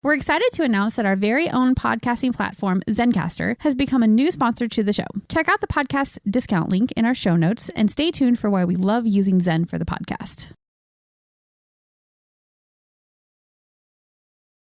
We're excited to announce that our very own podcasting platform, Zencastr, has become a new sponsor to the show. Check out the podcast's discount link in our show notes and stay tuned for why we love using Zen for the podcast.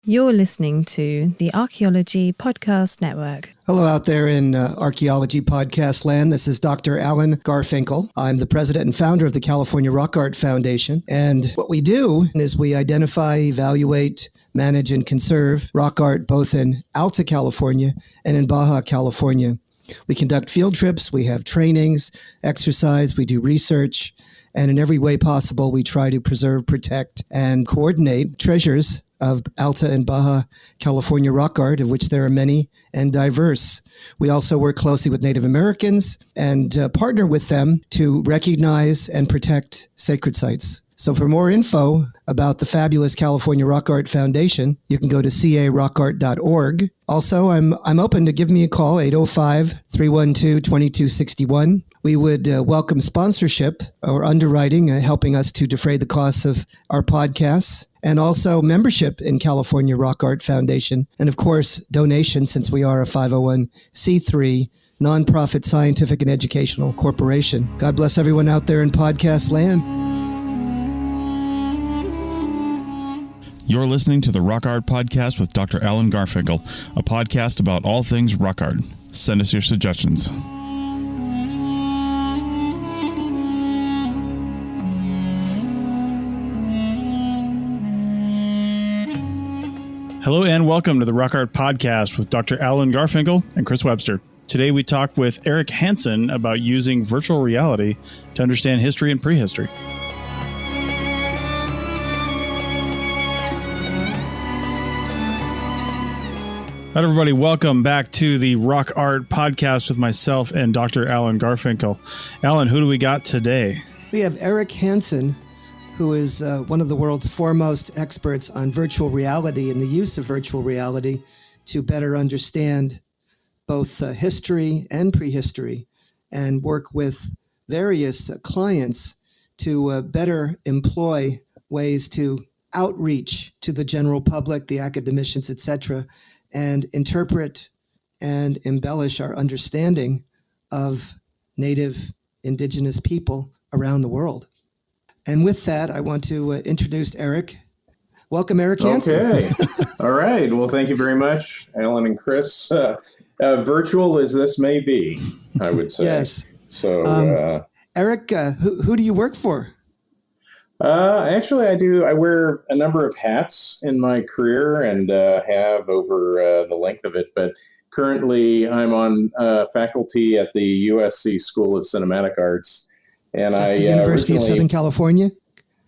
You're listening to the Archaeology Podcast Network. Hello out there in Archaeology Podcast land. This is Dr. Alan Garfinkel. I'm the president and founder of the California Rock Art Foundation. And what we do is we identify, evaluate, manage, and conserve rock art both in Alta California and in Baja California. We conduct field trips, we have trainings, exercise, we do research, and in every way possible, we try to preserve, protect, and coordinate treasures of Alta and Baja California rock art, of which there are many and diverse. We also work closely with Native Americans and partner with them to recognize and protect sacred sites. So for more info about the fabulous California Rock Art Foundation, you can go to carockart.org. Also, I'm open to give me a call, 805-312-2261. We would welcome sponsorship or underwriting, helping us to defray the costs of our podcasts, and also membership in California Rock Art Foundation. And of course, donations, since we are a 501c3 nonprofit scientific and educational corporation. God bless everyone out there in podcast land. You're listening to the Rock Art Podcast with Dr. Alan Garfinkel, a podcast about all things rock art. Send us your suggestions. Hello and welcome to the Rock Art Podcast with Dr. Alan Garfinkel and Chris Webster. Today we talk with Eric Hanson about using virtual reality to understand history and prehistory. All right, everybody, welcome back to the Rock Art Podcast with myself and Dr. Alan Garfinkel. Alan, who do we got today? We have Eric Hanson, who is one of the world's foremost experts on virtual reality and the use of virtual reality to better understand both history and prehistory and work with various clients to better employ ways to outreach to the general public, the academicians, etc., and interpret and embellish our understanding of native indigenous people around the world. And with that, I want to introduce Eric. Welcome, Eric Hanson. Okay. All right. Well, thank you very much, Alan and Chris. Virtual as this may be, I would say. Yes. So, Eric, who do you work for? Actually, I wear a number of hats in my career and have over the length of it. But currently, I'm on faculty at the USC School of Cinematic Arts. And That's the University of Southern California?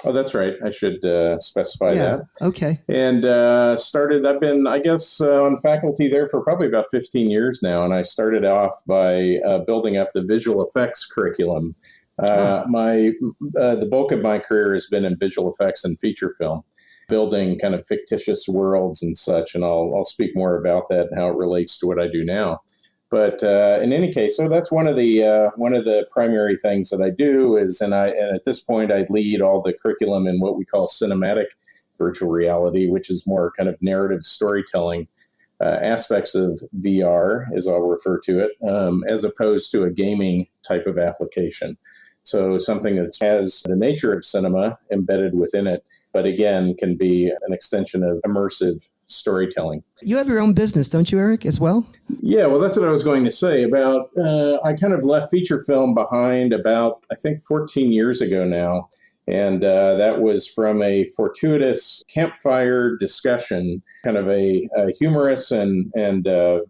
Oh, that's right. I should specify that. Okay. And I've been, I guess, on faculty there for probably about 15 years now. And I started off by building up the visual effects curriculum. The bulk of my career has been in visual effects and feature film, building kind of fictitious worlds and such. And I'll speak more about that and how it relates to what I do now. But in any case, so that's one of the primary things that I do is, and at this point I lead all the curriculum in what we call cinematic virtual reality, which is more kind of narrative storytelling aspects of VR, as I'll refer to it, as opposed to a gaming type of application. So something that has the nature of cinema embedded within it, but again, can be an extension of immersive storytelling. You have your own business, don't you, Eric, as well? Yeah, well, that's what I was going to say about, I kind of left feature film behind about, I think, 14 years ago now. And that was from a fortuitous campfire discussion, kind of a humorous and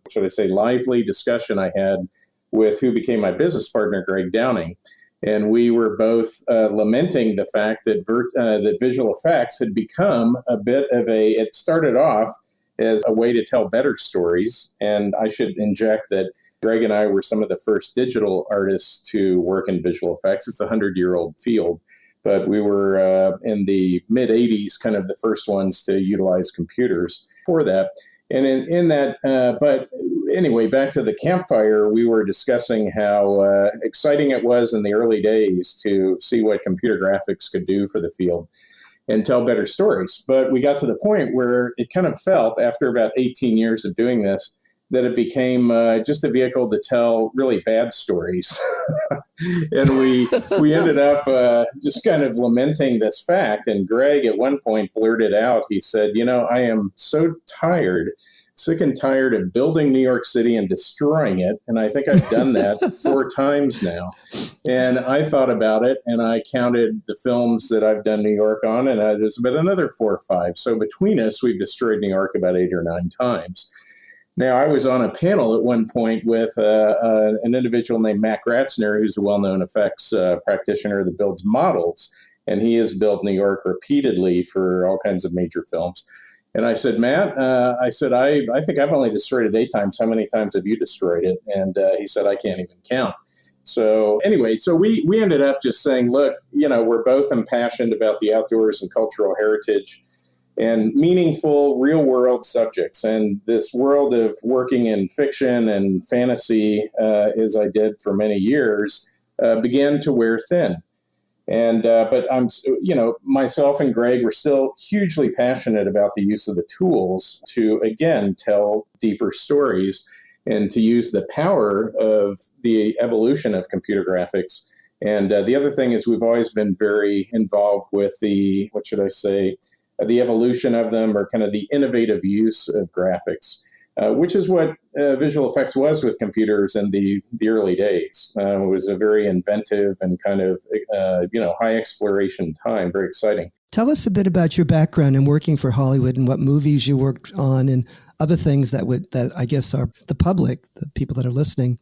should I say, lively discussion I had with who became my business partner, Greg Downing. And we were both lamenting the fact that that visual effects had become a bit of it started off as a way to tell better stories. And I should inject that Greg and I were some of the first digital artists to work in visual effects. It's a 100-year-old field. But we were in the mid-'80s kind of the first ones to utilize computers for that. And in that, but anyway, back to the campfire, we were discussing how exciting it was in the early days to see what computer graphics could do for the field. and tell better stories. But we got to the point where it kind of felt, after about 18 years of doing this, that it became just a vehicle to tell really bad stories. And we ended up just kind of lamenting this fact. And Greg at one point blurted out, he said, I am so sick and tired of building New York City and destroying it. And I think I've done that 4 times now. And I thought about it, and I counted the films that I've done New York on, and there's about another 4 or 5. So between us, we've destroyed New York about 8 or 9 times. Now, I was on a panel at one point with an individual named Matt Gratzner, who's a well-known effects practitioner that builds models. And he has built New York repeatedly for all kinds of major films. And I said, Matt, I think I've only destroyed it 8 times. How many times have you destroyed it? And he said, I can't even count. So anyway, we ended up just saying, look, we're both impassioned about the outdoors and cultural heritage and meaningful real world subjects. And this world of working in fiction and fantasy, as I did for many years, began to wear thin. And but I'm, myself and Greg were still hugely passionate about the use of the tools to, again, tell deeper stories and to use the power of the evolution of computer graphics. And the other thing is we've always been very involved with the evolution of them, or kind of the innovative use of graphics, which is what visual effects was with computers in the early days. It was a very inventive and kind of, high exploration time, very exciting. Tell us a bit about your background in working for Hollywood and what movies you worked on and other things that I guess are the public, the people that are listening,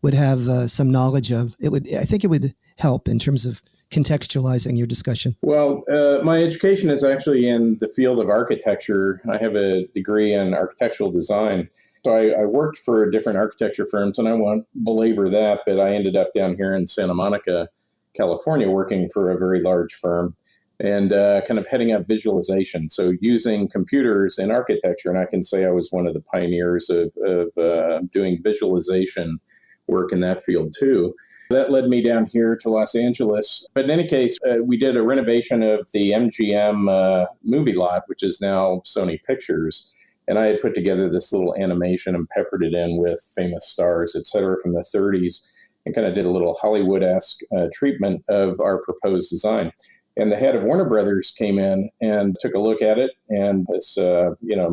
would have some knowledge of. I think it would help in terms of contextualizing your discussion. Well, my education is actually in the field of architecture. I have a degree in architectural design. So I worked for different architecture firms, and I won't belabor that, but I ended up down here in Santa Monica, California, working for a very large firm and kind of heading up visualization. So using computers in architecture, and I can say I was one of the pioneers of doing visualization work in that field too. That led me down here to Los Angeles. But in any case, we did a renovation of the MGM movie lot, which is now Sony Pictures. And I had put together this little animation and peppered it in with famous stars, et cetera, from the 30s, and kind of did a little Hollywood-esque treatment of our proposed design. And the head of Warner Brothers came in and took a look at it, and this,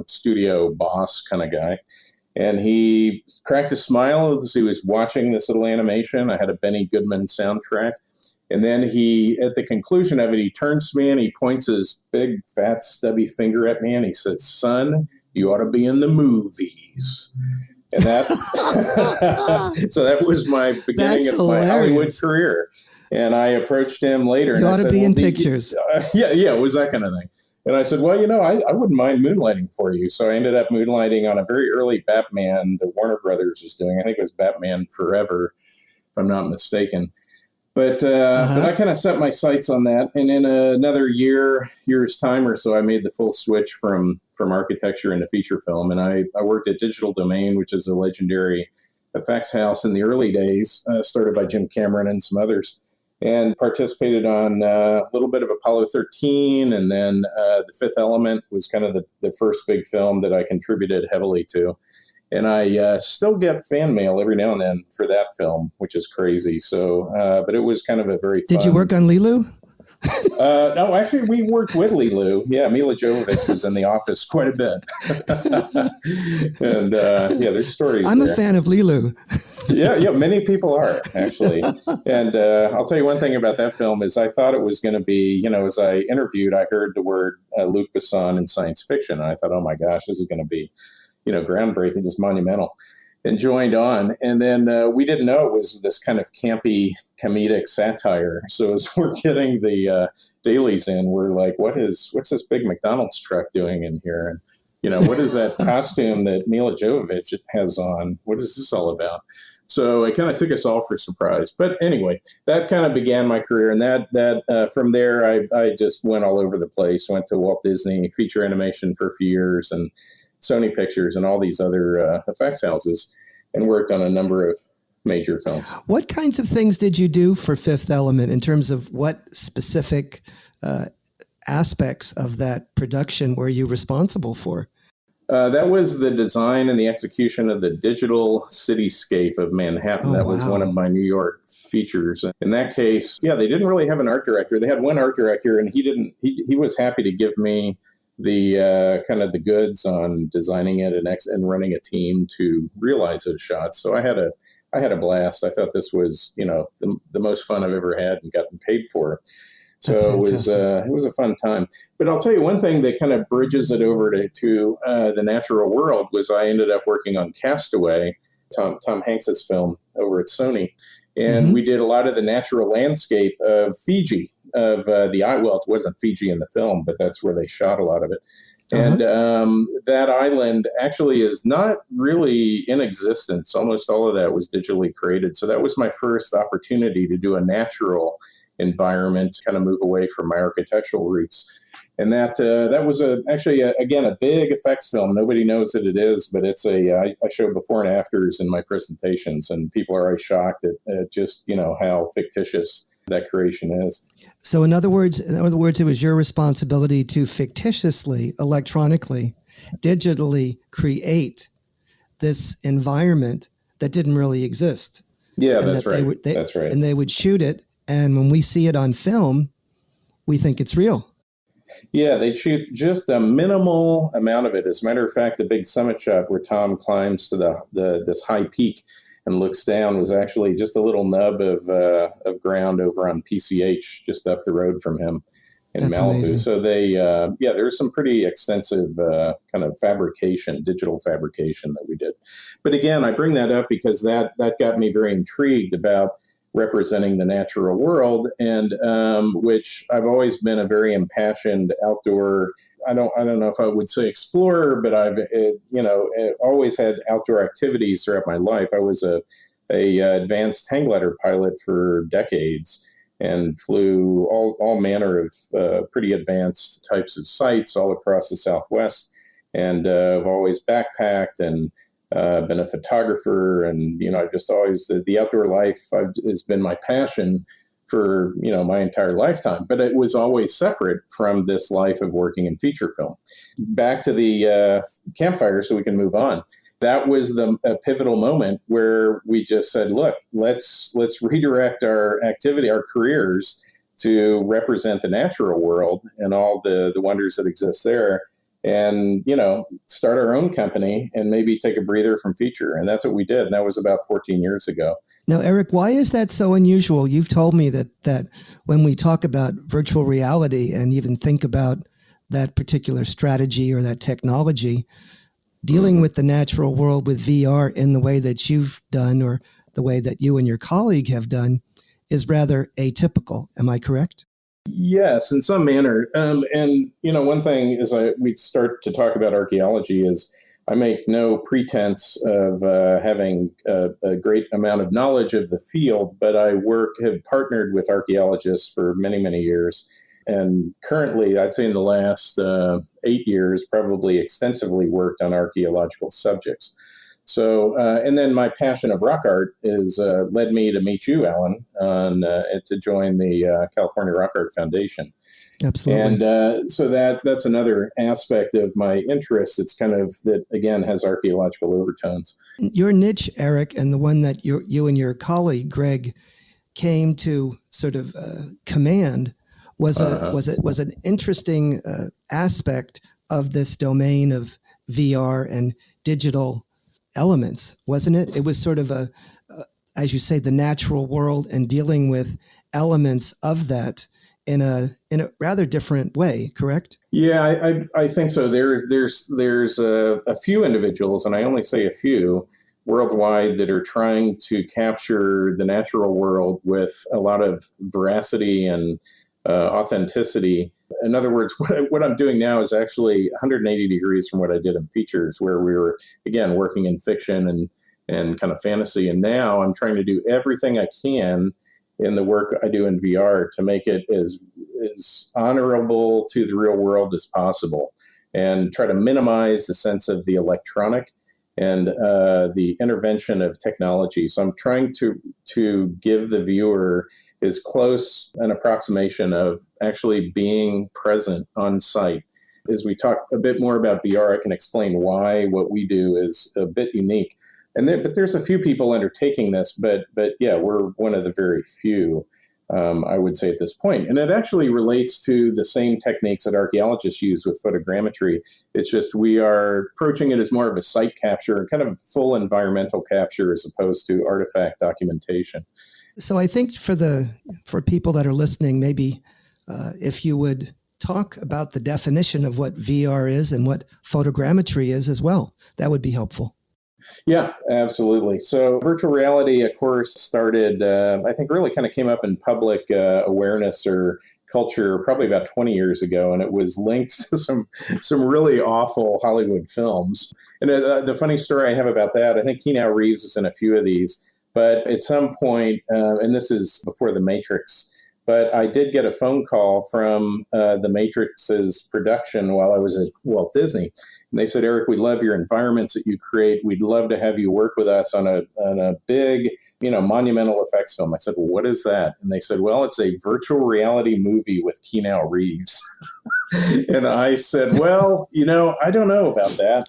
studio boss kind of guy. And he cracked a smile as he was watching this little animation. I had a Benny Goodman soundtrack. And then at the conclusion of it, he turns to me and he points his big, fat, stubby finger at me and he says, son, you ought to be in the movies. And that, so that was my beginning of my Hollywood career. And I approached him later. You ought to be in pictures. Yeah, it was that kind of thing. And I said, well, I wouldn't mind moonlighting for you. So I ended up moonlighting on a very early Batman that Warner Brothers was doing. I think it was Batman Forever, if I'm not mistaken. But I kind of set my sights on that. And in another year's time or so, I made the full switch from architecture into feature film. And I worked at Digital Domain, which is a legendary effects house in the early days, started by Jim Cameron and some others, and participated on a little bit of Apollo 13. And then The Fifth Element was kind of the first big film that I contributed heavily to. And I still get fan mail every now and then for that film, which is crazy. So, but it was kind of a very fun... Did you work on Lilu? No, actually, we worked with Lilu. Yeah, Mila Jovovich was in the office quite a bit. And there's stories I'm there. a fan of Lilu. Yeah, many people are, actually. And I'll tell you one thing about that film is I thought it was going to be, as I interviewed, I heard the word Luc Besson in science fiction. And I thought, oh my gosh, this is going to be, groundbreaking, just monumental. And joined on. And then we didn't know it was this kind of campy comedic satire. So as we're getting the dailies in, we're like, what's this big McDonald's truck doing in here? And, what is that costume that Mila Jovovich has on? What is this all about? So it kind of took us all for surprise. But anyway, that kind of began my career. And that from there, I just went all over the place. Went to Walt Disney, feature animation for a few years, and Sony Pictures and all these other effects houses, and worked on a number of major films. What kinds of things did you do for Fifth Element in terms of what specific aspects of that production were you responsible for? That was the design and the execution of the digital cityscape of Manhattan. Oh, That was one of my New York features. In that case, yeah, they didn't really have an art director. They had one art director, and he was happy to give me the kind of the goods on designing it and running a team to realize those shots. So I had a blast. I thought this was, the most fun I've ever had and gotten paid for. So it was a fun time. But I'll tell you one thing that kind of bridges it over to the natural world was I ended up working on Castaway, Tom Hanks's film over at Sony. And we did a lot of the natural landscape of Fiji, of the island. Well, it wasn't Fiji in the film, but that's where they shot a lot of it. And that island actually is not really in existence. Almost all of that was digitally created. So that was my first opportunity to do a natural environment, kind of move away from my architectural roots. And that was actually a big effects film. Nobody knows that it is, but it's I show before and afters in my presentations, and people are always shocked at just, how fictitious that creation is. So in other words, it was your responsibility to fictitiously, electronically, digitally create this environment that didn't really exist. Yeah, that's right. That's right. And they would shoot it. And when we see it on film, we think it's real. Yeah, they shoot just a minimal amount of it. As a matter of fact, the big summit shot where Tom climbs to this high peak and looks down was actually just a little nub of ground over on PCH, just up the road from him in That's Malibu. amazing. So there's some pretty extensive kind of digital fabrication that we did. But again, I bring that up because that got me very intrigued about representing the natural world, and which I've always been a very impassioned outdoor. I don't know if I would say explorer, but I've always had outdoor activities throughout my life. I was a advanced hang glider pilot for decades and flew all manner of pretty advanced types of sites all across the Southwest, and I've always backpacked and been a photographer, and I've just always the outdoor life has been my passion for my entire lifetime. But it was always separate from this life of working in feature film. Back to the campfire, so we can move on. That was a pivotal moment where we just said, look, let's redirect our activity, our careers, to represent the natural world and all the wonders that exist there. And, start our own company and maybe take a breather from feature. And that's what we did. And that was about 14 years ago. Now, Eric, why is that so unusual? You've told me that when we talk about virtual reality and even think about that particular strategy or that technology, dealing with the natural world with VR in the way that you've done or the way that you and your colleague have done is rather atypical. Am I correct? Yes, in some manner. And one thing as we start to talk about archaeology is I make no pretense of having a great amount of knowledge of the field, but I have partnered with archaeologists for many, many years. And currently, I'd say in the last 8 years, probably extensively worked on archaeological subjects. So, and then my passion of rock art is led me to meet you, Alan, to join the California Rock Art Foundation. Absolutely. And so that's another aspect of my interest. It's kind of that, again, has archaeological overtones. Your niche, Eric, and the one that you and your colleague, Greg, came to sort of command was an interesting aspect of this domain of VR and digital elements, wasn't it? It was sort of as you say, the natural world and dealing with elements of that in a rather different way, correct? Yeah, I think so. There's a few individuals, and I only say a few, worldwide that are trying to capture the natural world with a lot of veracity and authenticity. In other words, what I'm doing now is actually 180 degrees from what I did in features, where we were, again, working in fiction and kind of fantasy. And now I'm trying to do everything I can in the work I do in VR to make it as honorable to the real world as possible and try to minimize the sense of the electronic and the intervention of technology. So I'm trying to give the viewer as close an approximation of actually being present on site. As we talk a bit more about VR, I can explain why what we do is a bit unique. But there's a few people undertaking this, but yeah, we're one of the very few, I would say, at this point. And it actually relates to the same techniques that archaeologists use with photogrammetry. It's just we are approaching it as more of a site capture, kind of full environmental capture as opposed to artifact documentation. So I think for people that are listening, maybe if you would talk about the definition of what VR is and what photogrammetry is as well, that would be helpful. Yeah, absolutely. So virtual reality, of course, started, I think really kind of came up in public awareness or culture probably about 20 years ago, and it was linked to some really awful Hollywood films. And the funny story I have about that, I think Keanu Reeves is in a few of these, but at some point, and this is before The Matrix, but I did get a phone call from The Matrix's production while I was at Walt Disney. And they said, Eric, we love your environments that you create. We'd love to have you work with us on a big, monumental effects film. I said, well, what is that? And they said, well, it's a virtual reality movie with Keanu Reeves. And I said, well, I don't know about that.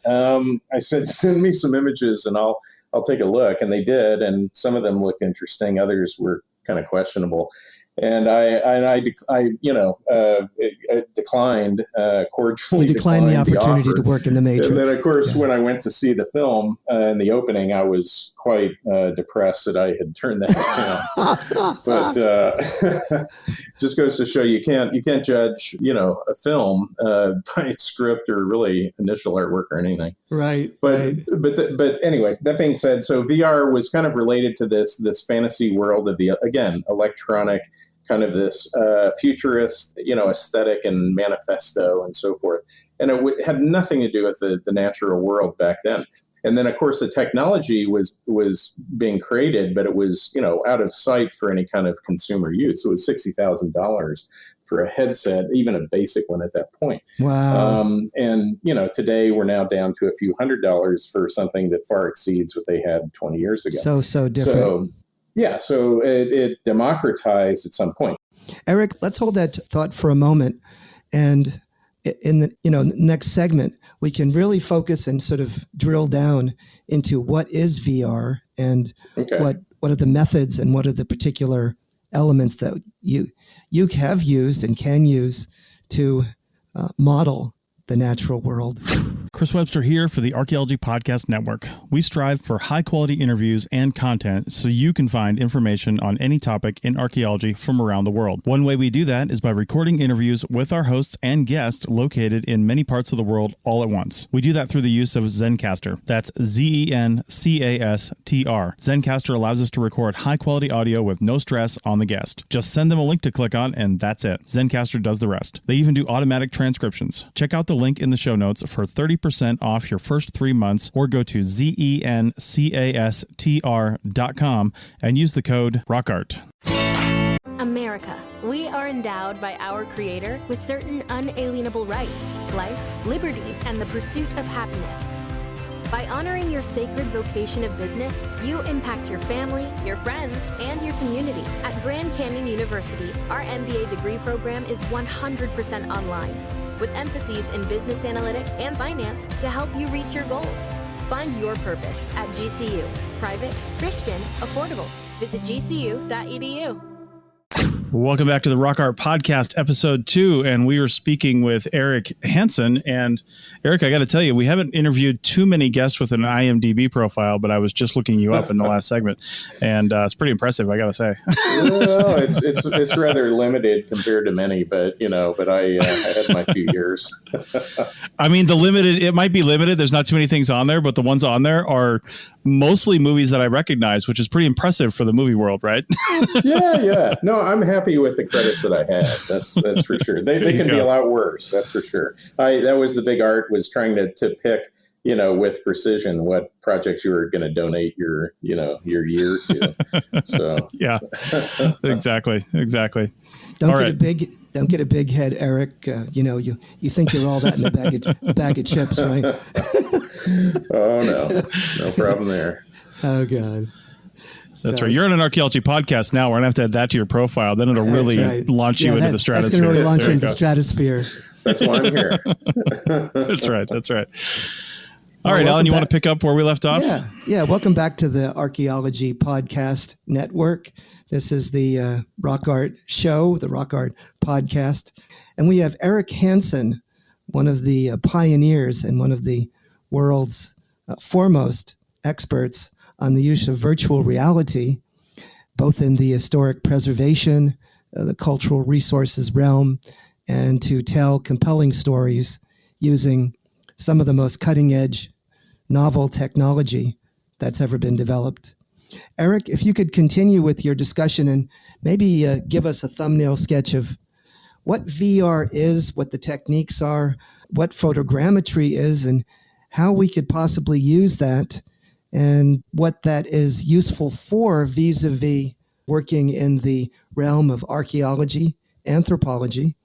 I said, send me some images and I'll take a look. And they did. And some of them looked interesting. Others were kind of questionable. And I declined cordially. You declined the opportunity offer. To work in the Matrix. And then, of course, when I went to see the film in the opening, I was quite depressed that I had turned that down. But just goes to show you can't judge a film by its script or really initial artwork or anything. Right. But anyways, that being said, so VR was kind of related to this fantasy world of the electronic. Kind of this futurist, aesthetic and manifesto and so forth. And it had nothing to do with the natural world back then. And then, of course, the technology was being created, but it was, out of sight for any kind of consumer use. It was $60,000 for a headset, even a basic one at that point. Wow. And, today we're now down to a few $100s for something that far exceeds what they had 20 years ago. So different. So it democratized at some point. Eric, let's hold that thought for a moment. And in the next segment, we can really focus and sort of drill down into what is VR and what are the methods and what are the particular elements that you have used and can use to model the natural world. Chris Webster here for the Archaeology Podcast Network. We strive for high-quality interviews and content so you can find information on any topic in archaeology from around the world. One way we do that is by recording interviews with our hosts and guests located in many parts of the world all at once. We do that through the use of Zencastr. That's Zencastr. Zencastr allows us to record high-quality audio with no stress on the guest. Just send them a link to click on, and that's it. Zencastr does the rest. They even do automatic transcriptions. Check out the link in the show notes for 30% off your first 3 months, or go to zencastr.com and use the code ROCKART. America. We are endowed by our Creator with certain unalienable rights: life, liberty, and the pursuit of happiness. By honoring your sacred vocation of business, you impact your family, your friends, and your community. At Grand Canyon University, our MBA degree program is 100% online, with emphases in business analytics and finance to help you reach your goals. Find your purpose at GCU. Private, Christian, affordable. Visit gcu.edu. Welcome back to the Rock Art Podcast, episode 2, and we are speaking with Eric Hanson. And Eric, I got to tell you, we haven't interviewed too many guests with an IMDb profile, but I was just looking you up in the last segment, and it's pretty impressive, I got to say. Well, it's rather limited compared to many, but I had my few years. I mean, it might be limited. There's not too many things on there, but the ones on there are mostly movies that I recognize, which is pretty impressive for the movie world, right? Yeah. No, I'm happy with the credits that I had. That's for sure. They can be a lot worse. That's for sure. That was the big art, was trying to pick, with precision what projects you were going to donate your year to. So yeah, exactly. Don't get a big head, Eric. You think you're all that in a bag of chips, right? Oh no problem there. Oh God. That's right. You're on an archaeology podcast now. We're going to have to add that to your profile. Then it'll really launch you into the stratosphere. That's going to really launch you into the stratosphere. That's why I'm here. That's right. All right, Alan, you want to pick up where we left off? Yeah. Welcome back to the Archaeology Podcast Network. This is the Rock Art Show, the Rock Art Podcast. And we have Eric Hanson, one of the pioneers and one of the world's foremost experts on the use of virtual reality, both in the historic preservation, the cultural resources realm, and to tell compelling stories using some of the most cutting-edge novel technology that's ever been developed. Eric, if you could continue with your discussion and maybe give us a thumbnail sketch of what VR is, what the techniques are, what photogrammetry is, and how we could possibly use that, and what that is useful for vis-a-vis working in the realm of archaeology, anthropology,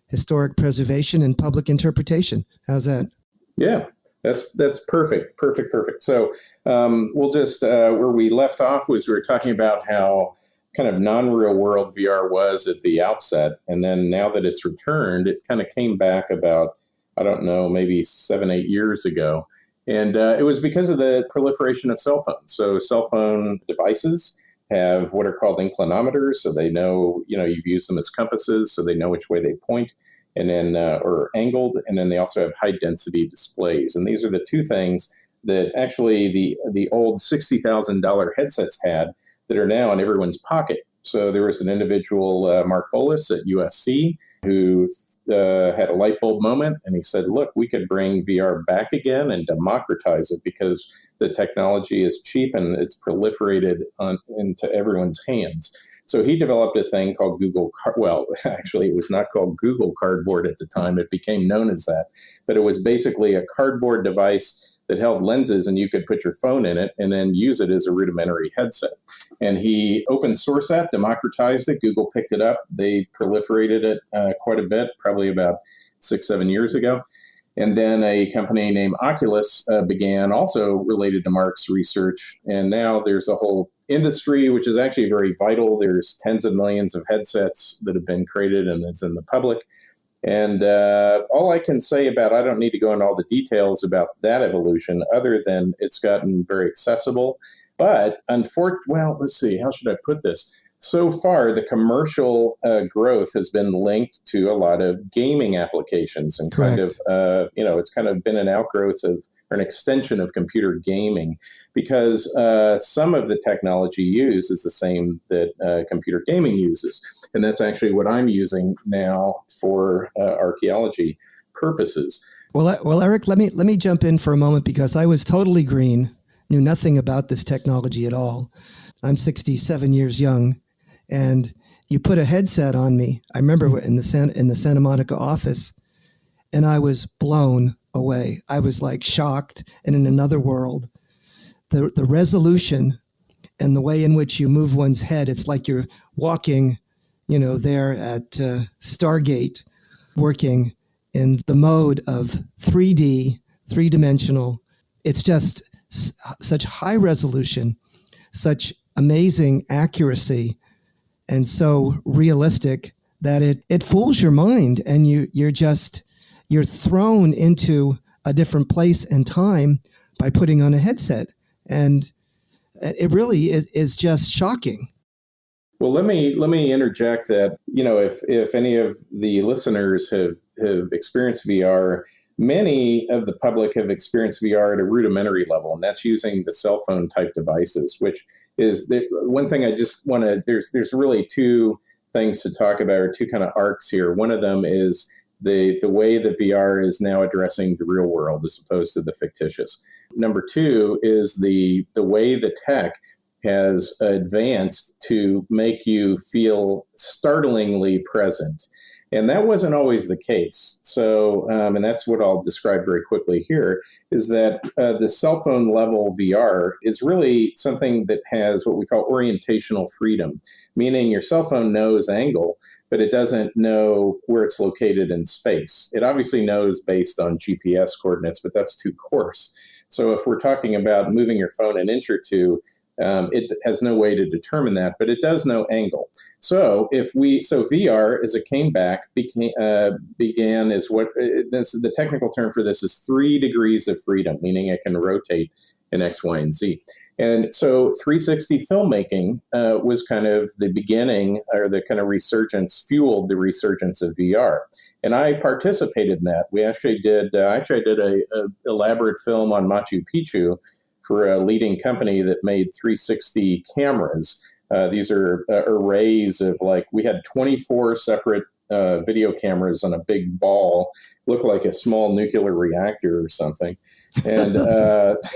historic preservation, and public interpretation. How's that? Yeah, that's perfect. So we'll just, where we left off was we were talking about how kind of non-real world VR was at the outset. And then now that it's returned, it kind of came back about, I don't know, maybe 7-8 years ago. And it was because of the proliferation of cell phones. So cell phone devices have what are called inclinometers. So they know, you've used them as compasses, so they know which way they point, and then, or angled. And then they also have high density displays. And these are the two things that actually the old $60,000 headsets had that are now in everyone's pocket. So there was an individual, Mark Bolus at USC, who had a light bulb moment, and he said, look, we could bring VR back again and democratize it because the technology is cheap and it's proliferated into everyone's hands. So he developed a thing called actually it was not called Google Cardboard at the time. It became known as that. But it was basically a cardboard device that held lenses, and you could put your phone in it and then use it as a rudimentary headset. And he open sourced that, democratized it. Google picked it up. They proliferated it quite a bit, probably about 6-7 years ago. And then a company named Oculus began, also related to Mark's research. And now there's a whole industry, which is actually very vital. There's tens of millions of headsets that have been created and it's in the public. And all I can say about, I don't need to go into all the details about that evolution, other than it's gotten very accessible. But let's see, how should I put this? So far, the commercial growth has been linked to a lot of gaming applications, and kind of, it's kind of been an outgrowth of, or an extension of computer gaming, because some of the technology used is the same that computer gaming uses. And that's actually what I'm using now for archaeology purposes. Well, Eric, let me jump in for a moment, because I was totally green, knew nothing about this technology at all. I'm 67 years young, and you put a headset on me. I remember in the Santa Monica office, and I was blown away. I was like shocked and in another world. The resolution and the way in which you move one's head, it's like you're walking, there at Stargate, working in the mode of 3D, three-dimensional. It's just such high resolution, such amazing accuracy, and so realistic that it fools your mind, and you're thrown into a different place and time by putting on a headset. And it really is just shocking. Well, let me interject that, if any of the listeners have experienced VR, many of the public have experienced VR at a rudimentary level, and that's using the cell phone type devices, which is the one thing I just want to, there's really two things to talk about, or two kind of arcs here. One of them is the way that VR is now addressing the real world as opposed to the fictitious. Number two is the way the tech has advanced to make you feel startlingly present. And that wasn't always the case. So, and that's what I'll describe very quickly here, is that the cell phone level VR is really something that has what we call orientational freedom, meaning your cell phone knows angle, but it doesn't know where it's located in space. It obviously knows based on GPS coordinates, but that's too coarse. So if we're talking about moving your phone an inch or two, it has no way to determine that, but it does know angle. So VR, as it came back, began as what this the technical term for this is 3 degrees of freedom, meaning it can rotate in X, Y, and Z. And so 360 filmmaking was kind of the beginning, or the kind of resurgence, fueled the resurgence of VR. And I participated in that. I did a elaborate film on Machu Picchu for a leading company that made 360 cameras. These are arrays of we had 24 separate video cameras on a big ball, looked like a small nuclear reactor or something. And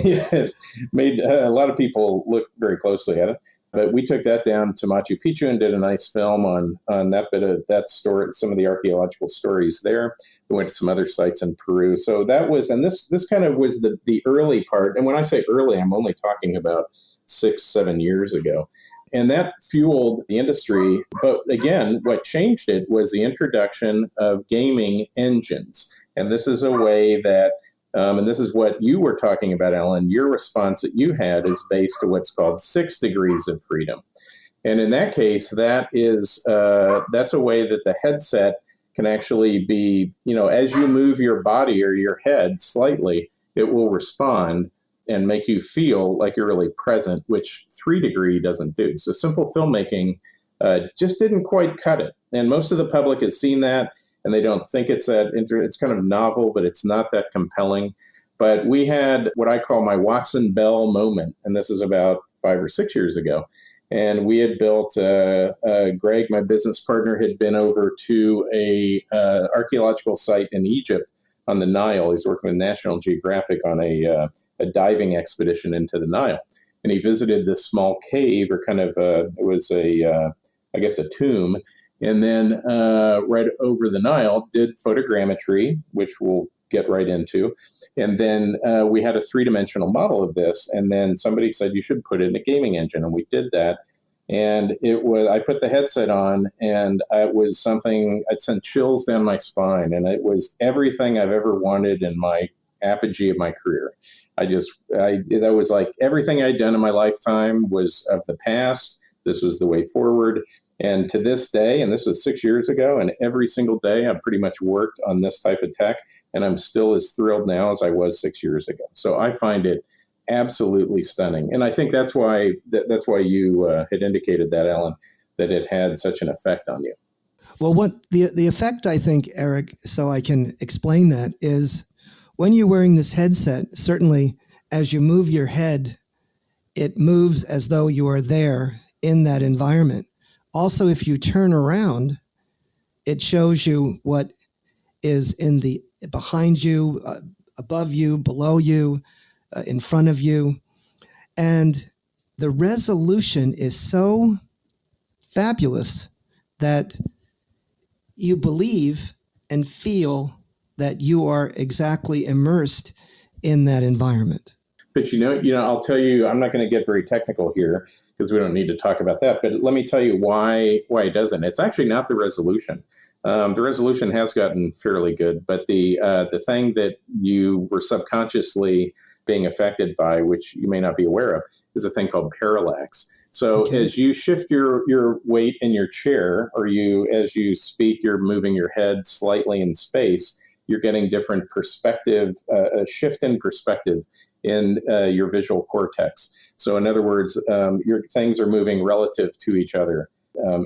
it made a lot of people look very closely at it. But we took that down to Machu Picchu and did a nice film on that bit of that story, some of the archaeological stories there. We went to some other sites in Peru. So that was, and this kind of was the early part. And when I say early, I'm only talking about 6-7 years ago. And that fueled the industry. But again, what changed it was the introduction of gaming engines. And this is a way that, and this is what you were talking about, Alan, your response that you had is based on what's called 6 degrees of freedom. And in that case, that's a way that the headset can actually be, as you move your body or your head slightly, it will respond and make you feel like you're really present, which 3 degree doesn't do. So simple filmmaking just didn't quite cut it. And most of the public has seen that, and they don't think it's it's kind of novel, but it's not that compelling. But we had what I call my Watson Bell moment, and this is about 5 or 6 years ago. And we had built, Greg, my business partner, had been over to a archaeological site in Egypt on the Nile. He's working with National Geographic on a diving expedition into the Nile. And he visited this small cave, or kind of, it was I guess a tomb. And then right over the Nile, did photogrammetry, which we'll get right into. And then we had a 3-dimensional model of this. And then somebody said, you should put it in a gaming engine. And we did that. And I put the headset on, and it was something, it sent chills down my spine. And it was everything I've ever wanted in my apogee of my career. That was like everything I'd done in my lifetime was of the past. This was the way forward. And to this day, and this was 6 years ago, and every single day I've pretty much worked on this type of tech, and I'm still as thrilled now as I was 6 years ago. So I find it absolutely stunning. And I think that's why you had indicated that, Alan, that it had such an effect on you. Well, what the effect, I think, Eric, so I can explain that, is when you're wearing this headset, certainly as you move your head, it moves as though you are there in that environment. Also, if you turn around, it shows you what is behind you, above you, below you, in front of you. And the resolution is so fabulous that you believe and feel that you are exactly immersed in that environment. But I'll tell you, I'm not going to get very technical here because we don't need to talk about that. But let me tell you why it doesn't. It's actually not the resolution. The resolution has gotten fairly good, but the thing that you were subconsciously being affected by, which you may not be aware of, is a thing called parallax. So as you shift your weight in your chair, or as you speak, you're moving your head slightly in space, you're getting different perspective, a shift in perspective in your visual cortex. So in other words, your things are moving relative to each other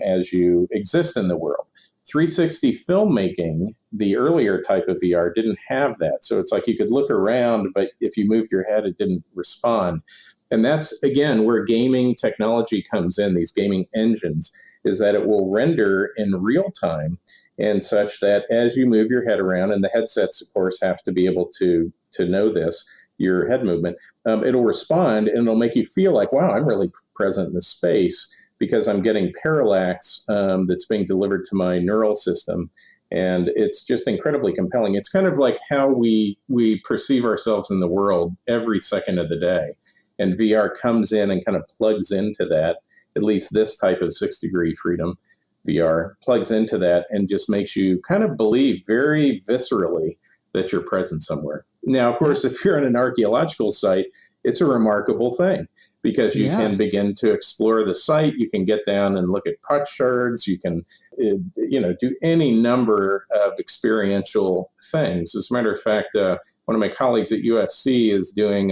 as you exist in the world. 360 filmmaking, the earlier type of VR, didn't have that. So it's like you could look around, but if you moved your head, it didn't respond. And that's, again, where gaming technology comes in, these gaming engines, is that it will render in real time, and such that as you move your head around, and the headsets, of course, have to be able to know this, your head movement, it'll respond, and it'll make you feel like, wow, I'm really present in this space because I'm getting parallax that's being delivered to my neural system. And it's just incredibly compelling. It's kind of like how we perceive ourselves in the world every second of the day. And VR comes in and kind of plugs into that, at least this type of 6 degree freedom VR plugs into that and just makes you kind of believe very viscerally that you're present somewhere. Now, of course, if you're on an archaeological site, it's a remarkable thing because you can begin to explore the site. You can get down and look at pot shards. You can, do any number of experiential things. As a matter of fact, one of my colleagues at USC is doing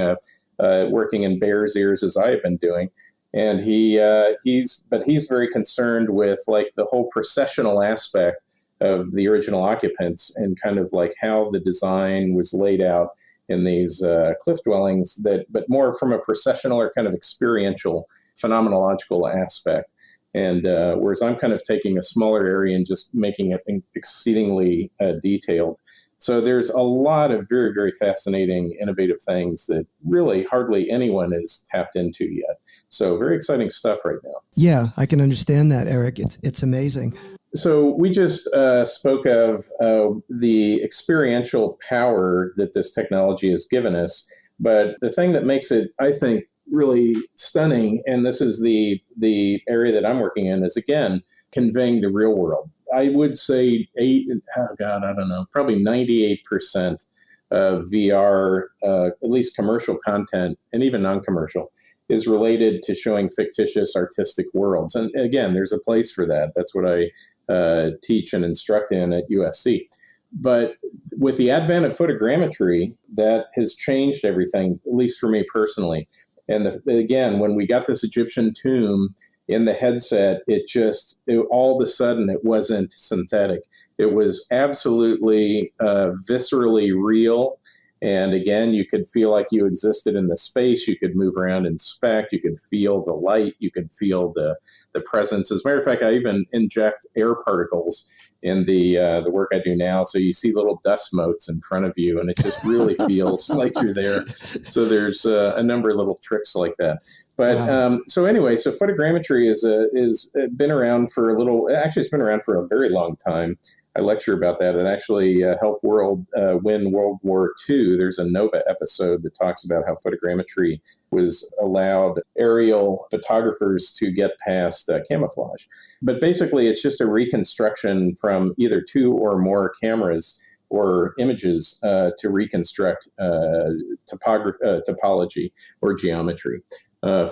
working in Bears Ears as I have been doing. And he's very concerned with like the whole processional aspect of the original occupants and kind of like how the design was laid out in these cliff dwellings, but more from a processional or kind of experiential, phenomenological aspect. And whereas I'm kind of taking a smaller area and just making it exceedingly detailed. So there's a lot of very, very fascinating, innovative things that really hardly anyone has tapped into yet. So very exciting stuff right now. Yeah, I can understand that, Eric. It's amazing. So we just spoke of the experiential power that this technology has given us. But the thing that makes it, I think, really stunning, and this is the area that I'm working in, is, again, conveying the real world. I would say probably 98% of VR, at least commercial content, and even non-commercial, is related to showing fictitious artistic worlds. And again, there's a place for that. That's what I teach and instruct in at USC. But with the advent of photogrammetry, that has changed everything, at least for me personally. And again, when we got this Egyptian tomb in the headset, all of a sudden it wasn't synthetic. It was absolutely viscerally real. And again, you could feel like you existed in the space. You could move around and inspect. You could feel the light. You could feel the presence. As a matter of fact, I even inject air particles in the work I do now. So you see little dust motes in front of you, and it just really feels like you're there. So there's a number of little tricks like that. But so photogrammetry is been around for a little. Actually, it's been around for a very long time. I lecture about that. It actually helped win World War II. There's a Nova episode that talks about how photogrammetry was allowed aerial photographers to get past camouflage. But basically, it's just a reconstruction from either two or more cameras or images to reconstruct topology or geometry,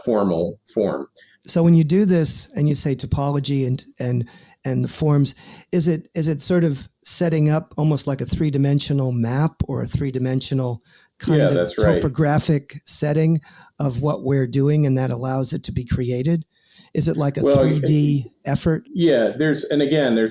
formal form. So when you do this and you say topology and the forms, is it sort of setting up almost like a three-dimensional map or a three-dimensional kind of topographic setting of what we're doing, and that allows it to be created? Is it like a 3D effort? Yeah, there's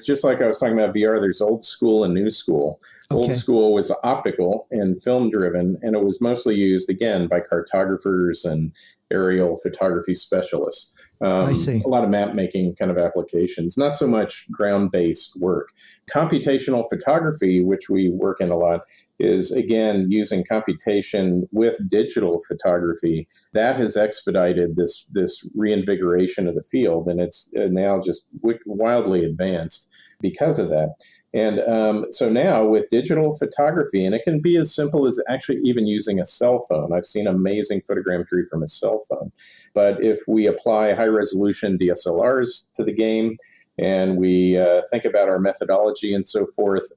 just like I was talking about VR, there's old school and new school. Okay. Old school was optical and film driven, and it was mostly used, again, by cartographers and aerial photography specialists. I see. A lot of map making kind of applications, not so much ground-based work. Computational photography, which we work in a lot, is, again, using computation with digital photography. That has expedited this reinvigoration of the field, and it's now just wildly advanced because of that. And so now with digital photography, and it can be as simple as actually even using a cell phone. I've seen amazing photogrammetry from a cell phone. But if we apply high-resolution DSLRs to the game, and we think about our methodology and so forth,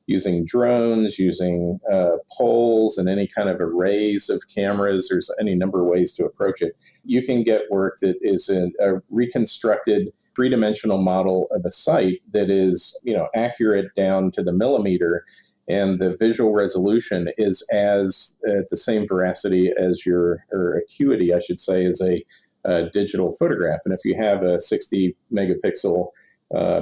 using drones, using poles, and any kind of arrays of cameras, there's any number of ways to approach it. You can get work that is a reconstructed three-dimensional model of a site that is, accurate down to the millimeter, and the visual resolution is at the same veracity as or acuity, I should say, as a digital photograph. And if you have a 60 megapixel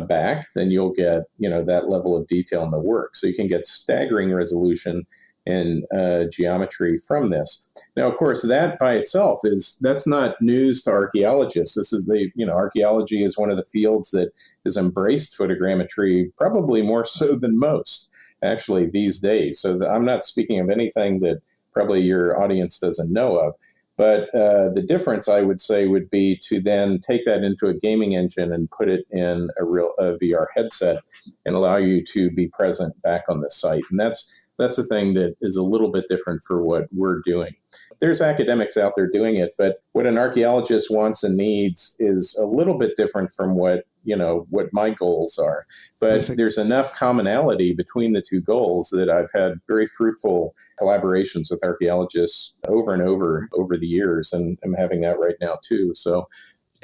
back, then you'll get, that level of detail in the work. So you can get staggering resolution and geometry from this. Now, of course, that by itself that's not news to archaeologists. This is archaeology is one of the fields that has embraced photogrammetry probably more so than most, actually, these days. So I'm not speaking of anything that probably your audience doesn't know of. But the difference, I would say, would be to then take that into a gaming engine and put it in a VR headset and allow you to be present back on the site. And that's the thing that is a little bit different for what we're doing. There's academics out there doing it, but what an archaeologist wants and needs is a little bit different from what what my goals are. But Perfect. there's enough commonality between the two goals that I've had very fruitful collaborations with archaeologists over and over the years, and I'm having that right now too. So,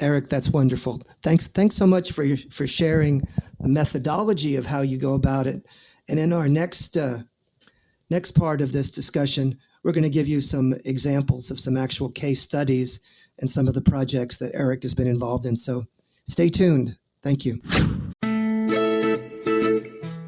Eric, that's wonderful. Thanks so much for sharing the methodology of how you go about it. And in our next part of this discussion, we're going to give you some examples of some actual case studies and some of the projects that Eric has been involved in. So stay tuned. Thank you.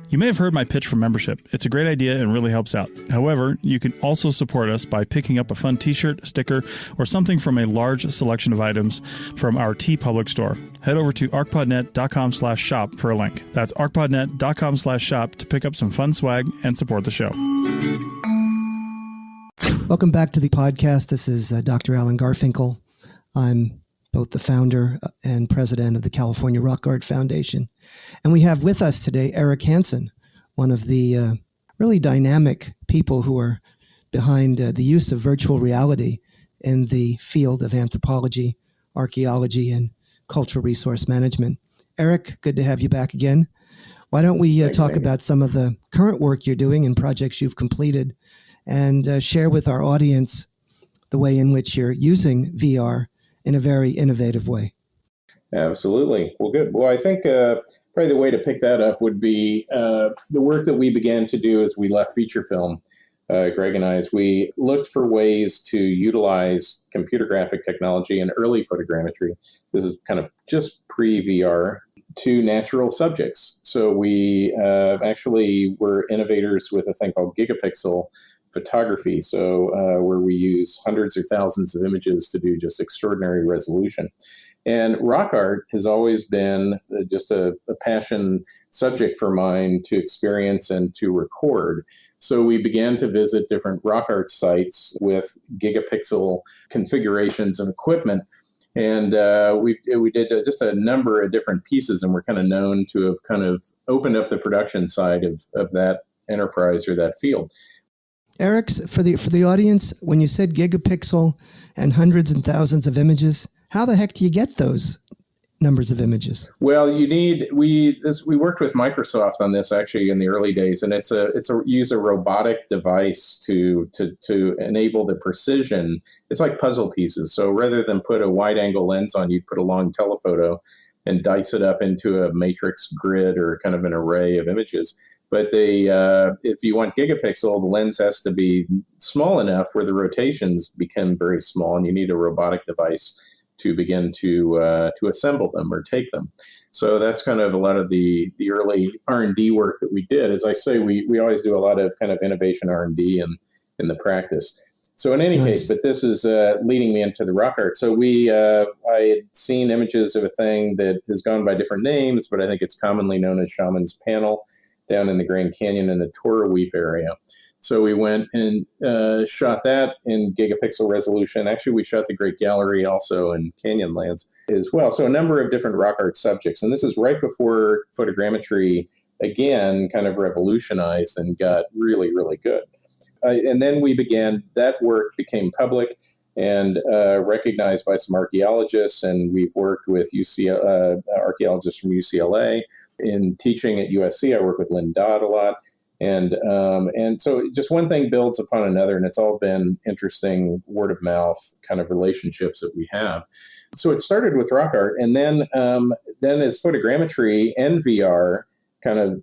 You may have heard my pitch for membership. It's a great idea and really helps out. However, you can also support us by picking up a fun t-shirt, sticker, or something from a large selection of items from our TeePublic store. Head over to arcpodnet.com/shop for a link. That's arcpodnet.com/shop to pick up some fun swag and support the show. Welcome back to the podcast. This is Dr. Alan Garfinkel. I'm both the founder and president of the California Rock Art Foundation. And we have with us today Eric Hanson, one of the really dynamic people who are behind the use of virtual reality in the field of anthropology, archaeology, and cultural resource management. Eric, good to have you back again. Why don't we talk about some of the current work you're doing and projects you've completed, and share with our audience the way in which you're using VR in a very innovative way. Absolutely. Well, good. Well, I think probably the way to pick that up would be the work that we began to do as we left feature film. Greg and I, as we looked for ways to utilize computer graphic technology and early photogrammetry. This is kind of just pre-VR to natural subjects. So we actually were innovators with a thing called gigapixel photography, so where we use hundreds or thousands of images to do just extraordinary resolution. And rock art has always been just a passion subject for mine to experience and to record. So we began to visit different rock art sites with gigapixel configurations and equipment. And we did just a number of different pieces, and we're kind of known to have kind of opened up the production side of that enterprise or that field. Eric, for the audience, when you said gigapixel and hundreds and thousands of images, how the heck do you get those numbers of images? Well, we worked with Microsoft on this actually in the early days, and use a robotic device to enable the precision. It's like puzzle pieces. So rather than put a wide angle lens on, you'd put a long telephoto and dice it up into a matrix grid or kind of an array of images. But if you want gigapixel, the lens has to be small enough where the rotations become very small, and you need a robotic device to begin to assemble them or take them. So that's kind of a lot of the early R&D work that we did. As I say, we always do a lot of kind of innovation R&D in the practice. So in any case, but this is leading me into the rock art. So I had seen images of a thing that has gone by different names, but I think it's commonly known as Shaman's Panel, down in the Grand Canyon in the Torreweep area. So we went and shot that in gigapixel resolution. Actually, we shot the Great Gallery also in Canyonlands as well. So a number of different rock art subjects. And this is right before photogrammetry, again, kind of revolutionized and got really, really good. And then that work became public and recognized by some archaeologists, and we've worked with archaeologists from UCLA. In teaching at USC, I work with Lynn Dodd a lot, and so just one thing builds upon another, and it's all been interesting word of mouth kind of relationships that we have. So it started with rock art, and then as photogrammetry and VR, kind of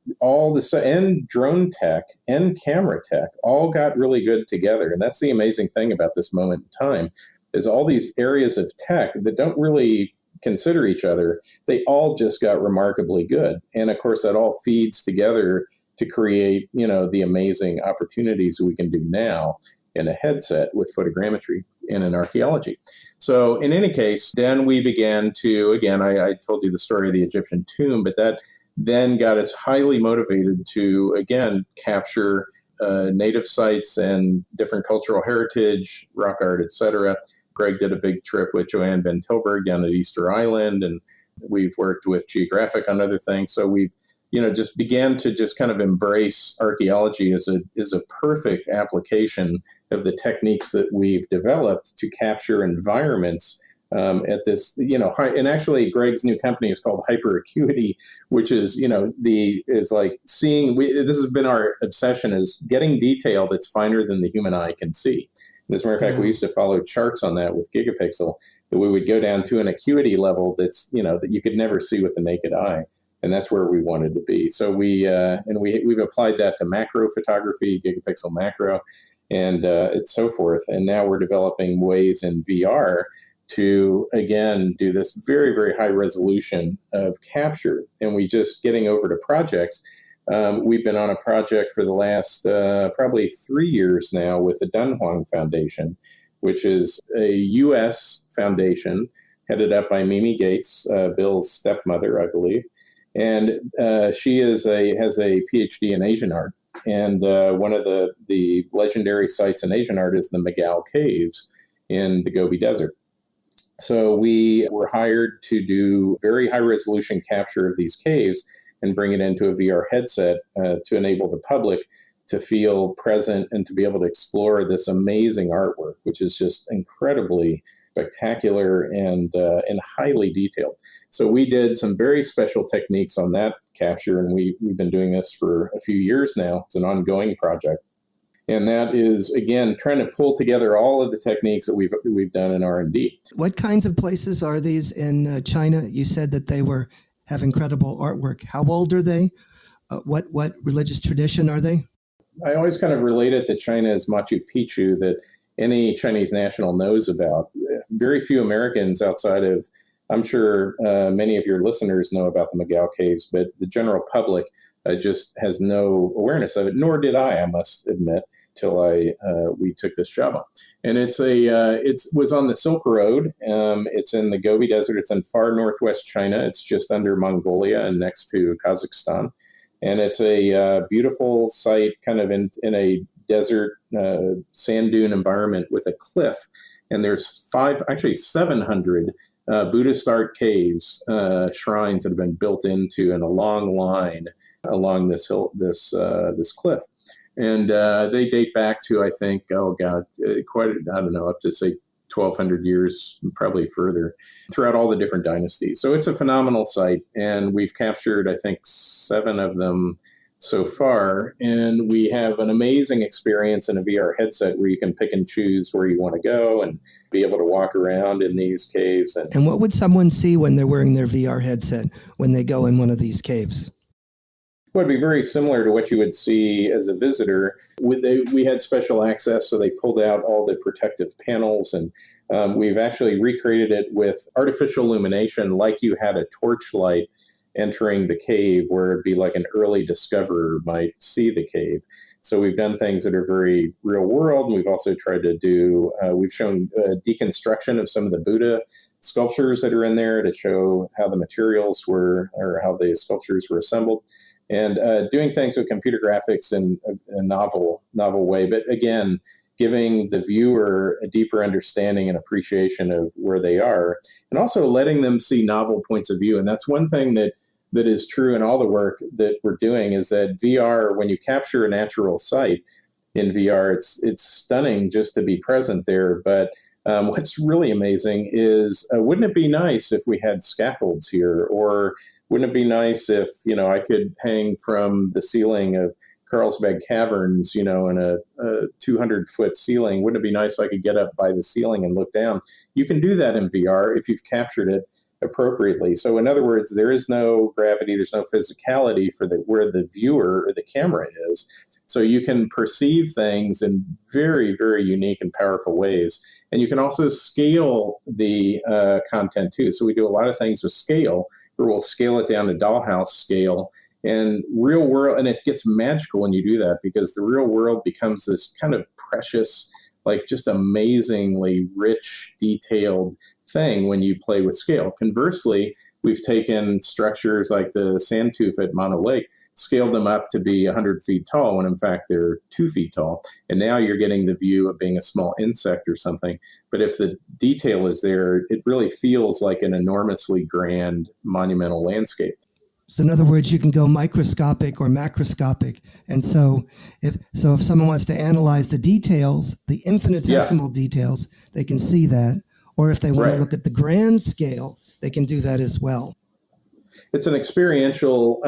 and drone tech and camera tech all got really good together. And that's the amazing thing about this moment in time, is all these areas of tech that don't really consider each other, they all just got remarkably good. And of course, that all feeds together to create, the amazing opportunities we can do now in a headset with photogrammetry and in archaeology. So in any case, then we began to, again, I told you the story of the Egyptian tomb, but that then got us highly motivated to, again, capture native sites and different cultural heritage, rock art, etc. Greg did a big trip with Joanne Van Tilburg down at Easter Island, and we've worked with Geographic on other things. So we've, just began to just kind of embrace archaeology as a perfect application of the techniques that we've developed to capture environments at this, high, and actually Greg's new company is called Hyper Acuity, which is, is like seeing, this has been our obsession, is getting detail that's finer than the human eye can see. As a matter of fact, we used to follow charts on that with gigapixel, that we would go down to an acuity level that's, that you could never see with the naked eye. And that's where we wanted to be. So we've applied that to macro photography, gigapixel macro, and so forth. And now we're developing ways in VR to, again, do this very, very high resolution of capture. And we just getting over to projects. We've been on a project for the last probably 3 years now with the Dunhuang Foundation, which is a U.S. foundation headed up by Mimi Gates, Bill's stepmother, I believe. And she has a PhD in Asian art. And one of the legendary sites in Asian art is the Megao Caves in the Gobi Desert. So we were hired to do very high resolution capture of these caves and bring it into a VR headset to enable the public to feel present and to be able to explore this amazing artwork, which is just incredibly spectacular and highly detailed. So we did some very special techniques on that capture, and we've been doing this for a few years now. It's an ongoing project. And that is, again, trying to pull together all of the techniques that we've done in R&D. What kinds of places are these in China? You said that they have incredible artwork. How old are they? What religious tradition are they? I always kind of relate it to China's Machu Picchu that any Chinese national knows about. Very few Americans outside of, I'm sure many of your listeners know about the Megao Caves, but the general public just has no awareness of it, nor did I must admit, till we took this job on. And it was on the Silk Road. It's in the Gobi Desert. It's in far northwest China. It's just under Mongolia and next to Kazakhstan. And it's a beautiful site kind of in a desert sand dune environment with a cliff. And there's 700 Buddhist art caves, shrines that have been built into in a long line along this hill, this cliff. And they date back to, I think, up to say 1,200 years, probably further, throughout all the different dynasties. So it's a phenomenal site, and we've captured, I think, 7 of them so far. And we have an amazing experience in a VR headset where you can pick and choose where you want to go and be able to walk around in these caves. And what would someone see when they're wearing their VR headset when they go in one of these caves? Well, it'd be very similar to what you would see as a visitor. We had special access, so they pulled out all the protective panels, and we've actually recreated it with artificial illumination like you had a torchlight entering the cave, where it'd be like an early discoverer might see the cave. So we've done things that are very real world, and we've also tried to do, we've shown deconstruction of some of the Buddha sculptures that are in there to show how the materials were, or how the sculptures were assembled. And doing things with computer graphics in a novel way. But again, giving the viewer a deeper understanding and appreciation of where they are, and also letting them see novel points of view. And that's one thing that is true in all the work that we're doing, is that VR, when you capture a natural site in VR, it's stunning just to be present there. But what's really amazing is, wouldn't it be nice if we had scaffolds here? Or wouldn't it be nice if, I could hang from the ceiling of Carlsbad Caverns, in a 200-foot ceiling? Wouldn't it be nice if I could get up by the ceiling and look down? You can do that in VR if you've captured it appropriately. So in other words, there is no gravity, there's no physicality for where the viewer or the camera is. So you can perceive things in very, very unique and powerful ways. And you can also scale the content too. So we do a lot of things with scale, where we'll scale it down to dollhouse scale. And real world, and it gets magical when you do that, because the real world becomes this kind of precious, like just amazingly rich, detailed thing when you play with scale. Conversely, we've taken structures like the Sandtooth at Mono Lake, scaled them up to be 100 feet tall, when in fact they're 2 feet tall. And now you're getting the view of being a small insect or something. But if the detail is there, it really feels like an enormously grand monumental landscape. So in other words, you can go microscopic or macroscopic. And so if someone wants to analyze the details, the infinitesimal details, they can see that. Or if they want Right. to look at the grand scale, they can do that as well. It's an experiential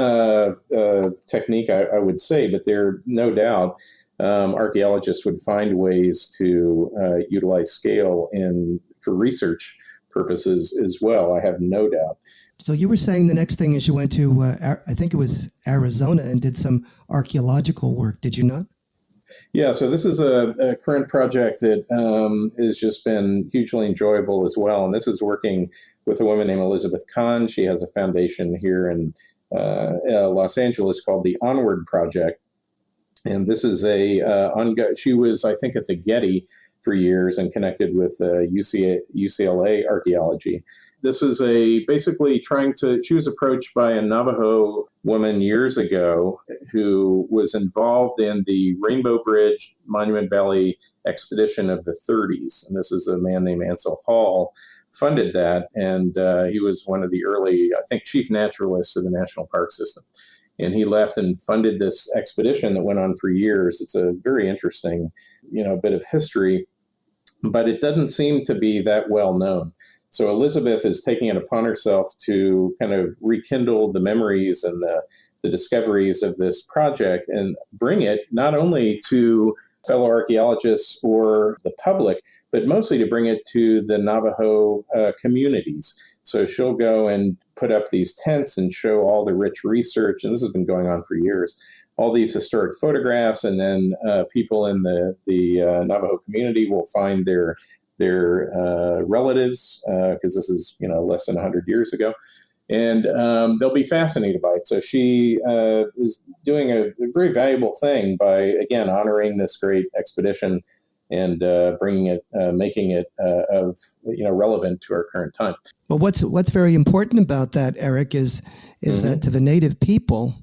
technique, I would say, but there, no doubt, archaeologists would find ways to utilize scale for research purposes as well. I have no doubt. So you were saying the next thing is you went to, I think it was Arizona, and did some archaeological work, did you not? Yeah, so this is a current project that has just been hugely enjoyable as well. And this is working with a woman named Elizabeth Kahn. She has a foundation here in Los Angeles called the Onward Project. And this is she was, I think, at the Getty for years and connected with UCLA Archaeology. This is basically she was approached by a Navajo woman years ago who was involved in the Rainbow Bridge Monument Valley expedition of the 30s. And this is a man named Ansel Hall funded that. And he was one of the early, I think, chief naturalists of the National Park System. And he left and funded this expedition that went on for years. It's a very interesting, bit of history, but it doesn't seem to be that well known. So Elizabeth is taking it upon herself to kind of rekindle the memories and the discoveries of this project and bring it not only to fellow archaeologists or the public, but mostly to bring it to the Navajo communities. So she'll go and put up these tents and show all the rich research, and this has been going on for years, all these historic photographs, and then people in the Navajo community will find their relatives, because this is less than 100 years ago, and they'll be fascinated by it. So she is doing a very valuable thing by, again, honoring this great expedition and bringing it, making it relevant to our current time. Well, what's very important about that, Eric, is that to the Native people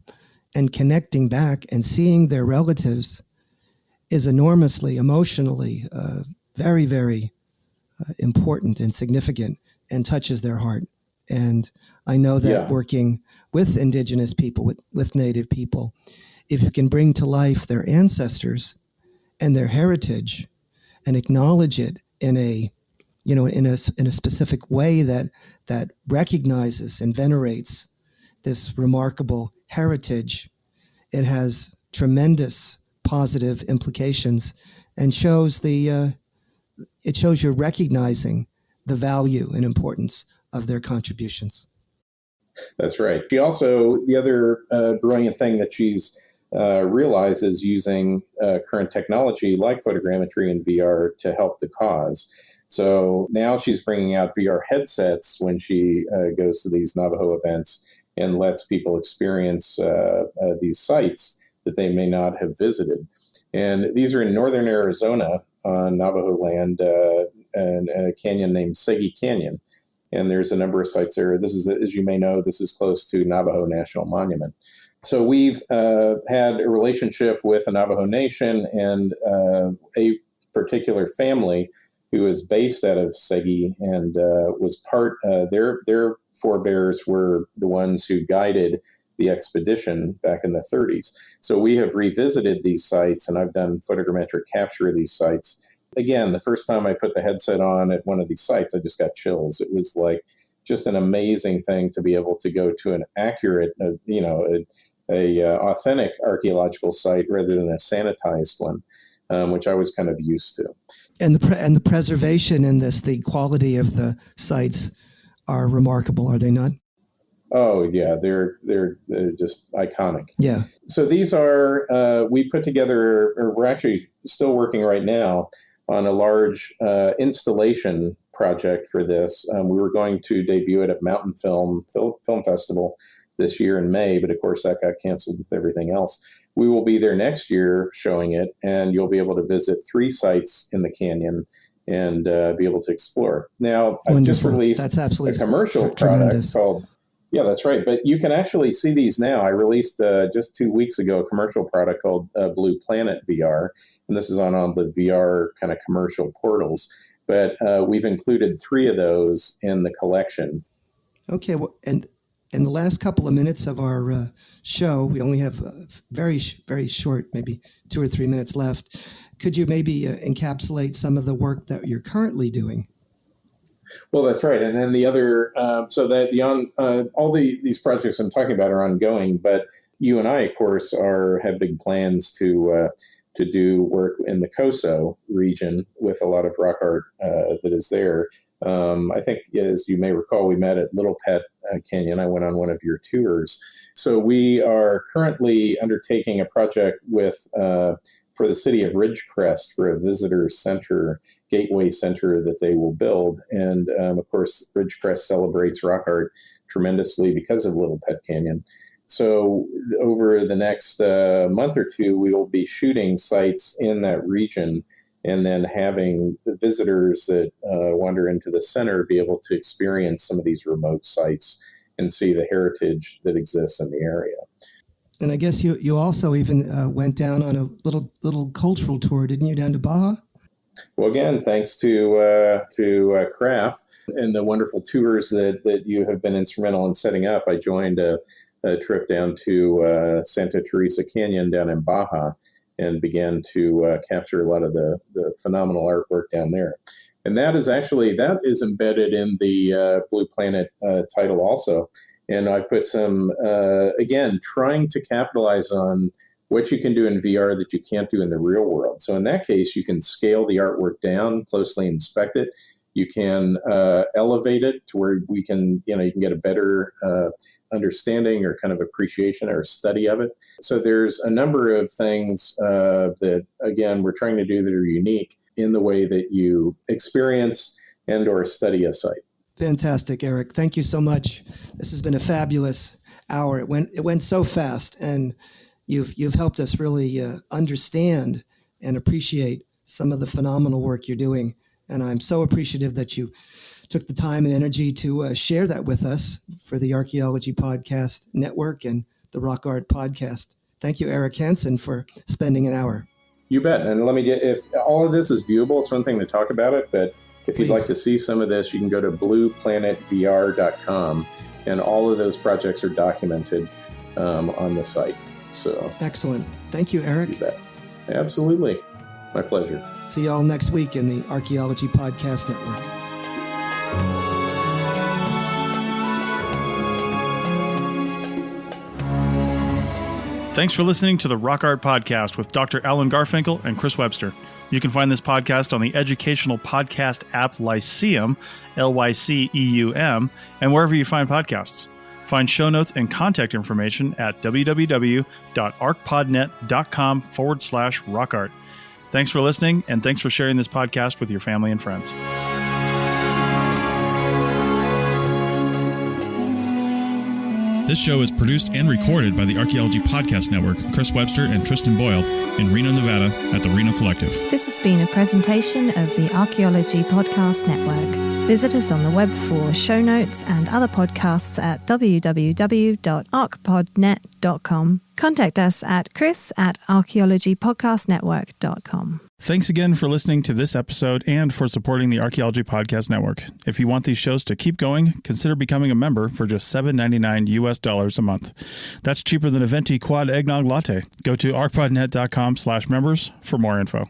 and connecting back and seeing their relatives is enormously, emotionally, very, very important and significant, and touches their heart. And I know that working with Indigenous people, with Native people, if you can bring to life their ancestors and their heritage and acknowledge it in a specific way that recognizes and venerates this remarkable heritage, it has tremendous positive implications and shows you're recognizing the value and importance of their contributions. That's right. She also, the other brilliant thing that she's realized is using current technology like photogrammetry and VR to help the cause. So now she's bringing out VR headsets when she goes to these Navajo events and lets people experience these sites that they may not have visited. And these are in northern Arizona on Navajo land and a canyon named Segi Canyon. And there's a number of sites there. This is, as you may know, this is close to Navajo National Monument. So we've had a relationship with the Navajo Nation and a particular family who is based out of Segi and was their forebears were the ones who guided the expedition back in the 30s. So we have revisited these sites, and I've done photogrammetric capture of these sites. Again, the first time I put the headset on at one of these sites, I just got chills. It was like just an amazing thing to be able to go to an accurate, authentic archaeological site rather than a sanitized one, which I was kind of used to. And the preservation in this, the quality of the sites are remarkable, are they not? Oh yeah, they're just iconic. Yeah. So these are we put together, or we're actually still working right now on a large installation project for this. We were going to debut it at Mountain Film Festival this year in May, but of course that got canceled with everything else. We will be there next year showing it, and you'll be able to visit 3 sites in the canyon and be able to explore. Now, I've just released a commercial product called, yeah, that's right. But you can actually see these now. I released just 2 weeks ago a commercial product called Blue Planet VR, and this is on the VR kind of commercial portals. But we've included 3 of those in the collection. Okay, well, and in the last couple of minutes of our show, we only have very, very short, maybe 2 or 3 minutes left. Could you maybe encapsulate some of the work that you're currently doing? Well, that's right. And then the other, so that all these projects I'm talking about are ongoing, but you and I, of course, have big plans to do work in the Coso region with a lot of rock art that is there. I think, as you may recall, we met at Little Pet Canyon. I went on one of your tours. So we are currently undertaking a project for the city of Ridgecrest for a visitor center, gateway center that they will build. And of course, Ridgecrest celebrates rock art tremendously because of Little Pet Canyon. So over the next month or two, we will be shooting sites in that region and then having the visitors that wander into the center be able to experience some of these remote sites and see the heritage that exists in the area. And I guess you also even went down on a little cultural tour, didn't you, down to Baja? Well, again, thanks to Craft and the wonderful tours that you have been instrumental in setting up. I joined a trip down to Santa Teresa Canyon down in Baja and began to capture a lot of the phenomenal artwork down there. And that is embedded in the Blue Planet title also. And I put some, again, trying to capitalize on what you can do in VR that you can't do in the real world. So in that case, you can scale the artwork down, closely inspect it. You can elevate it to where you can get a better understanding or kind of appreciation or study of it. So there's a number of things that, again, we're trying to do that are unique in the way that you experience and or study a site. Fantastic, Eric. Thank you so much. This has been a fabulous hour. It went so fast, and you've helped us really understand and appreciate some of the phenomenal work you're doing. And I'm so appreciative that you took the time and energy to share that with us for the Archaeology Podcast Network and the Rock Art Podcast. Thank you, Eric Hanson, for spending an hour. You bet. And if all of this is viewable, it's one thing to talk about it, but if you'd like to see some of this, you can go to blueplanetvr.com, and all of those projects are documented on the site. So excellent. Thank you, Eric. You bet. Absolutely. My pleasure. See you all next week in the Archaeology Podcast Network. Thanks for listening to the Rock Art Podcast with Dr. Alan Garfinkel and Chris Webster. You can find this podcast on the educational podcast app Lyceum, Lyceum, and wherever you find podcasts. Find show notes and contact information at www.arcpodnet.com/rockart. Thanks for listening, and thanks for sharing this podcast with your family and friends. This show is produced and recorded by the Archaeology Podcast Network, Chris Webster and Tristan Boyle, in Reno, Nevada, at the Reno Collective. This has been a presentation of the Archaeology Podcast Network. Visit us on the web for show notes and other podcasts at www.arcpodnet.com. Contact us at chris@archaeologypodcastnetwork.com. Thanks again for listening to this episode and for supporting the Archaeology Podcast Network. If you want these shows to keep going, consider becoming a member for just $7.99 US a month. That's cheaper than a venti quad eggnog latte. Go to arcpodnet.com/members for more info.